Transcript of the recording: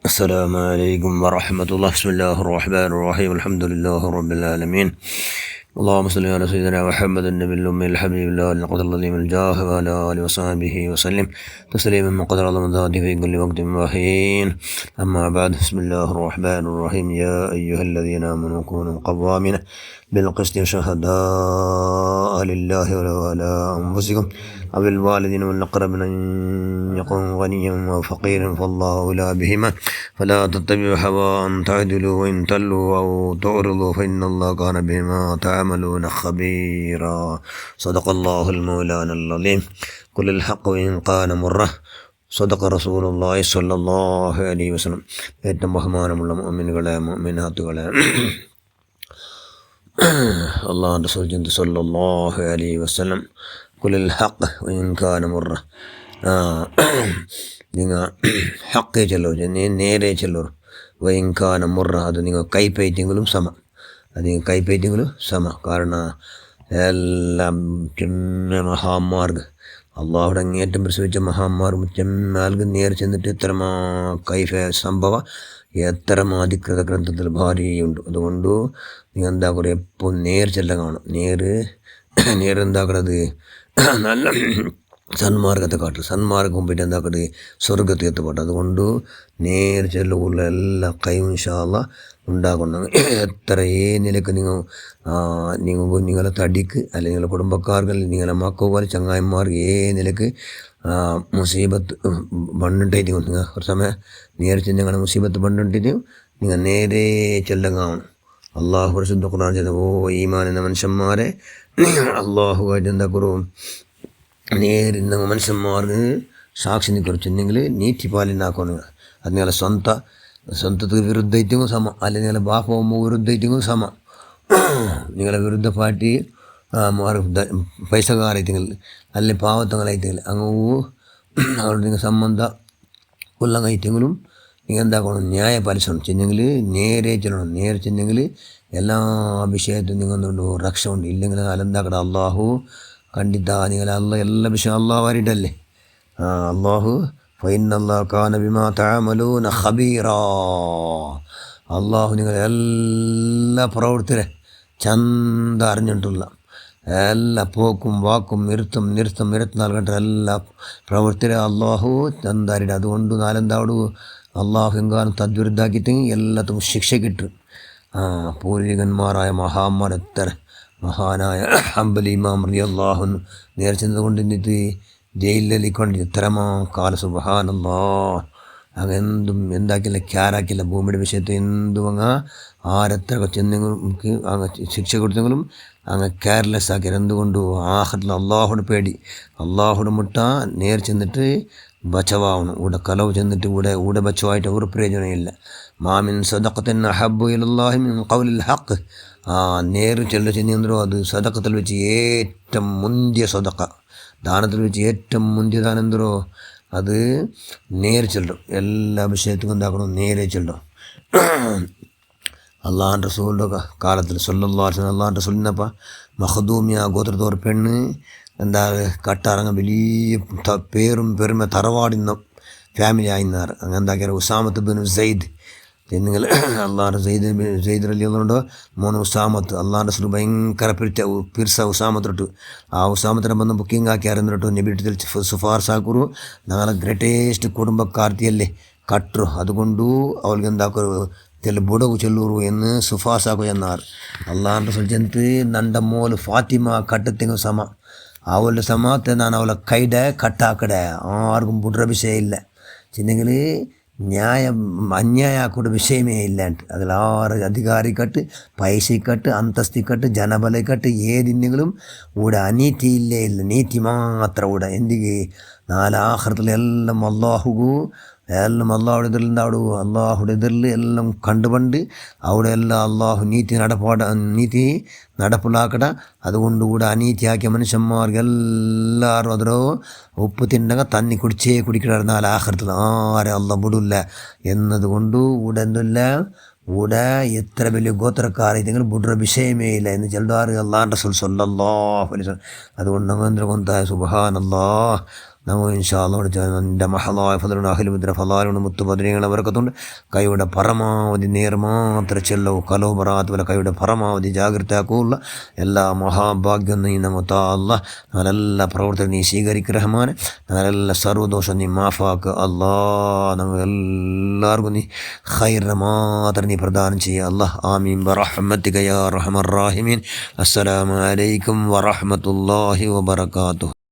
السلام عليكم ورحمة الله. بسم الله الرحمن الرحيم. الحمد لله رب العالمين. اللهم صل على سيدنا محمد النبي الأمي الحبيب الله القدر العظيم الجاه وعلى آله وصحبه وسلم تسليما من قدر الله ذاته في كل وقت وحين. أما بعد، بسم الله الرحمن الرحيم. يا أيها الذين آمنوا كونوا قوامين بالقسط شهداء لله ولو على أنفسكم أو الوالدين والأقربين أن يكون غنيا أو فقيرا فالله أولى بهما فلا تتبعوا هوى أن تعدلوا وإن تلوا أو تعرضوا فإن الله كان بما تعملون خبيرا. صدق الله المولانا العظيم. قل الحق وإن كان مرة. صدق رسول الله صلى الله عليه وسلم. ഏറ്റവും ബഹുമാനമുള്ള മുഅ്മിനുകളെ മുഅ്മിനാത്തുകളെ, അള്ളാഹു റസൂൽ സല്ലല്ലാഹു അലൈഹി വസല്ലം ഖുലിൽ ഹഖ് വഇൻ കാന മുറ, നിങ്ങൾ ഹക്ക് ചെല്ലോ, നേരെ ചെല്ലോ. വഇൻ കാന മുറ, അത് നിങ്ങൾ കൈപ്പേറ്റെങ്കിലും സമ. കാരണം എല്ലാം ചെന്ന മഹാന്മാർക്ക്, അള്ളാഹുടെ അങ്ങേറ്റം പ്രസവിച്ച മഹാന്മാർക്ക് ചെന്നാൾക്ക് നേരെ ചെന്നിട്ട് എത്രമാ കൈഫ സംഭവ എത്രമാധികൃത ഗ്രന്ഥത്തിൽ ഭാര്യയുണ്ട്. അതുകൊണ്ട് നിങ്ങൾ എന്താക്കുക, എപ്പോൾ നേർ ചെല്ലം കാണും. നേരെന്താക്കണത് നല്ല സന്മാർഗത്തെ കാട്ടും. സന്മാർഗം പോയിട്ട് എന്താക്കട്ടെ സ്വർഗത്തിൽ എത്തപ്പെട്ടു. അതുകൊണ്ട് നേരെ ചെല്ലുള്ള എല്ലാ കൈവും ഇൻഷാ അല്ലാഹ് ഉണ്ടാക്കണം. എത്ര നിലക്ക് നിങ്ങളെ തടിക്ക് അല്ലെങ്കിൽ നിങ്ങളുടെ കുടുംബക്കാർക്ക് അല്ലെങ്കിൽ നിങ്ങളെ മക്കൾ ചങ്ങായിമാർക്ക് നിലക്ക് മുസീബത്ത് പണ്ടിട്ടേക്കും. നിങ്ങൾ കുറച്ച് സമയം നേരെ ചെല്ലുന്ന മുസീബത്ത് പണ്ടിട്ടിട്ട് നിങ്ങൾ നേരെ ചെല്ലം കാണും. അള്ളാഹു പരിശുദ്ധ ഖുർആൻ ചെയ്ത ഓ ഈമാൻ എന്ന മനുഷ്യന്മാരെ, അള്ളാഹുവായിട്ട് എന്താ കുറവും നേരിടുന്ന മനുഷ്യന്മാർക്ക് സാക്ഷി നിൽക്കുറച്ചെങ്കിൽ നീറ്റിപ്പാലിനാക്കണം. അത് നിങ്ങളെ സ്വന്തത്തിന് വിരുദ്ധമായിട്ടും സമ, അല്ലെങ്കിൽ നിങ്ങളെ ബാപ്പമ്മ വിരുദ്ധമായിട്ടും സമ. നിങ്ങളെ വിരുദ്ധ പാർട്ടി പൈസക്കാരായിട്ടെങ്കിൽ അല്ലെങ്കിൽ പാവത്തങ്ങളായിട്ടെങ്കിൽ അങ്ങോട്ട് നിങ്ങൾ സംബന്ധ കൊല്ലങ്ങായിട്ടെങ്കിലും നിങ്ങൾ എന്താക്കണം, ന്യായ പാലിച്ചണം. ചെന്നെങ്കിൽ നേരെ ചെല്ലണം. നേരെ ചെന്നെങ്കിൽ എല്ലാ വിഷയത്തും നിങ്ങളുണ്ടോ രക്ഷ ഉണ്ട്. ഇല്ലെങ്കിൽ അതെന്താക്കണം, അള്ളാഹു കണ്ടിട്ടാ നിങ്ങൾ എല്ലാ വിഷയം അള്ളാഹു വാരിട്ടല്ലേ. അള്ളാഹു ഫഇന്നല്ലാഹ കാന ബിമാ തഅമലൂന ഖബീറാ. അള്ളാഹു നിങ്ങളെ എല്ലാ പ്രവൃത്തിരെ ചന്ത അറിഞ്ഞിട്ടുള്ള എല്ലാ പോക്കും വാക്കും നിർത്തം 24 ഗಂಟೆ എല്ലാ പ്രവൃത്തിരെ അള്ളാഹു ചന്ത അറിയിട. അതുകൊണ്ട് നാലെന്താവടു അള്ളാഹു എങ്കാനും തദ്വിരുദ്ധാക്കിയിട്ടെങ്കിൽ എല്ലാത്തും ശിക്ഷ കിട്ടും. പൂർവികന്മാരായ മഹാന്മാർ എത്ര മഹാനായ ഹംബലി ഇമാം റളിയല്ലാഹു അൻഹു നേരെ ചെന്നതുകൊണ്ട് എന്നിട്ട് ജയിലിലിക്കൊണ്ട് എത്രമാ കാല സുബ്ഹാനല്ലാഹ്. അങ്ങെന്തും എന്താക്കില്ല, ക്യാരാക്കില്ല. ഭൂമിയുടെ വിഷയത്തിൽ എന്തും ആരെത്ര ചെന്നെങ്കിൽ ശിക്ഷ കൊടുത്തെങ്കിലും അങ്ങ് കെയർലെസ് ആക്കി. എന്തുകൊണ്ട് ആഖിറത്തിൽ അള്ളാഹുടെ പേടി, അള്ളാഹുടെ മുട്ട നേരെ ചെന്നിട്ട് ബച്ചവാവണം. ഇവിടെ കലവ് ചെന്നിട്ട് ഇവിടെ ബച്ചവായിട്ട് ഒരു പ്രയോജനമില്ല. മാമിൻ സദഖത്തിൻ അഹബ്ബു ഇലല്ലാഹി മിൻ ഖൗലിൽ ഹഖ്. നേര് ചെന്നെന്തോ അത് സദഖത്തിൽ വെച്ച് ഏറ്റവും മുന്തിയ സദഖ, ദാനത്തിൽ വെച്ച് ഏറ്റവും മുന്തിയ ദാനം എന്തോ അത് നേരെ ചെല്ലും. എല്ലാ വിഷയത്തും എന്താക്കണം, നേരെ ചെല്ലും. അള്ളാഹുൻ്റെ റസൂലിൻ്റെ കാലത്തിൽ സല്ലല്ലാഹു അലൈഹി വസല്ലം അള്ളാഹുൻ്റെ റസൂലിനപ്പം മഖ്ദൂമിയ ഗോത്രത്തോർ പെണ്ണ് എന്താ കട്ടാറങ്ങ വലിയ പേരും പെരുമ തറവാടുന്ന ഫാമിലി ആയിന്നാറ്. അങ്ങനെ എന്താക്കിയാൽ ഉസാമത്ത് ബിൻ സെയ്ദ് നിങ്ങൾ അള്ളാഹുൻ്റെ സെയ്ദ് റളിയല്ലാഹു മോന് ഉസാമത്ത് അള്ളാഹുൻ്റെ റസൂൽ ഭയങ്കര പിർസ ഉസാമത്തിട്ട് ആ ഉസാമത്തിനെ ಬಂದು ബുക്കിംഗ് ആക്കി അറിഞ്ഞിട്ട് നബിയുടെ ശുപാർശ ആക്കുರು ഞങ്ങളെ ഗ്രേറ്റസ്റ്റ് കുടുംബക്കാർത്തിയല്ലേ കട്ടರು. അതുകൊണ്ടു അവൾക്ക് എന്താക്കರು ബുടകു ചെല്ലൂರು എന്ന് സുഫാസാക്കു എന്നാറ്. അള്ളാഹുൻ്റെ റസൂൽ ചെന്നിട്ട് നണ്ട മോല് ഫാത്തിമ കട്ടത്തെങ്ങും സമ അവളുടെ സമാത്തെ ನಾನು ಅವಳ ಕೈಡೆ ಕಟ್ಟಾಕಡೆ ಆರ್ಗೂ ಬಿಡ್ರ ವಿಷಯ ಇಲ್ಲ. ಚಿನ್ನಂಗಿൽ ന്യായം അന്യായ ആക്കൂടെ വിഷയമേ ഇല്ലാണ്ട് അതിൽ ആറ് അധികാരിക്കട്ട് പൈസക്കട്ട് അന്തസ്തിക്കട്ട് ജനബലക്കട്ട് ഏതിന്നെങ്കിലും ഇവിടെ അനീതി ഇല്ലേ ഇല്ല, നീതി മാത്രം ഇവിടെ. എന്തിಗೆ നാല് ആഖിറത്തിൽ എല്ലാം അള്ളാഹുಗೂ എല്ലാം അള്ളാഹുടെ എതിരിൽ എന്താവു അള്ളാഹുടെ എതിരിൽ എല്ലാം കണ്ടുപണ്ട് അവിടെ എല്ലാം അള്ളാഹു നീതി നടപ്പിലാക്കട. അതുകൊണ്ട് കൂടെ അനീതിയാക്കിയ മനുഷ്യന്മാർക്ക് എല്ലാവരും അതിലോ ഉപ്പ് തിന്നക തന്നി കുടിക്കടായിരുന്നു നാല് ആഖിറത്തിൽ ആരെ അള്ളാഹ് വിടില്ല എന്നതുകൊണ്ട് ഇവിടെ എന്തില്ല, ഇവിടെ എത്ര വലിയ ഗോത്രക്കാരെങ്കിലും ബുഡ്ര വിഷയമേ ഇല്ല എന്ന് ചെല്ലാറ് അള്ളാഹുൻ്റെ റസൂൽ സല്ലല്ലാഹു അലൈഹി വസല്ലം. അതുകൊണ്ട് അങ്ങനെ സുബ്ഹാനല്ലാഹ് നമ്മൾ ഇൻഷാ അല്ലാഹ് എൻ്റെ മഹലായ ഫദലുണ്ട് അഹ്ലുബിദ്ര ഫലാലുണ്ട് മുത്തുബദ്രീങ്ങളെ വർക്കത്തുണ്ട്. കൈയുടെ പരമാവധി നേർ മാത്രം ചെല്ലവും കലോ ബറാത്ത് പോലെ കൈയുടെ പരമാവധി ജാഗ്രതയാക്കുള്ള എല്ലാ മഹാഭാഗ്യം നീ നമുക്ക് അല്ലാഹ്. ഞങ്ങളെല്ലാ പ്രവർത്തനം നീ സ്വീകരിക്കുക റഹ്മാനെ. ഞങ്ങളെല്ലാം സർവ്വദോഷം നീ മാഫാക്കുക അല്ലാ. ഞങ്ങൾ എല്ലാവർക്കും നീ ഖൈറ് മാത്രം നീ പ്രദാനം ചെയ്യുക അല്ലാഹ്. ആമീൻ ബിറഹ്മതിക യാ അർഹമർ റാഹിമീൻ. അസ്സലാമു അലൈക്കും വറഹ്മത്തുള്ളാഹി വബറകാതുഹു.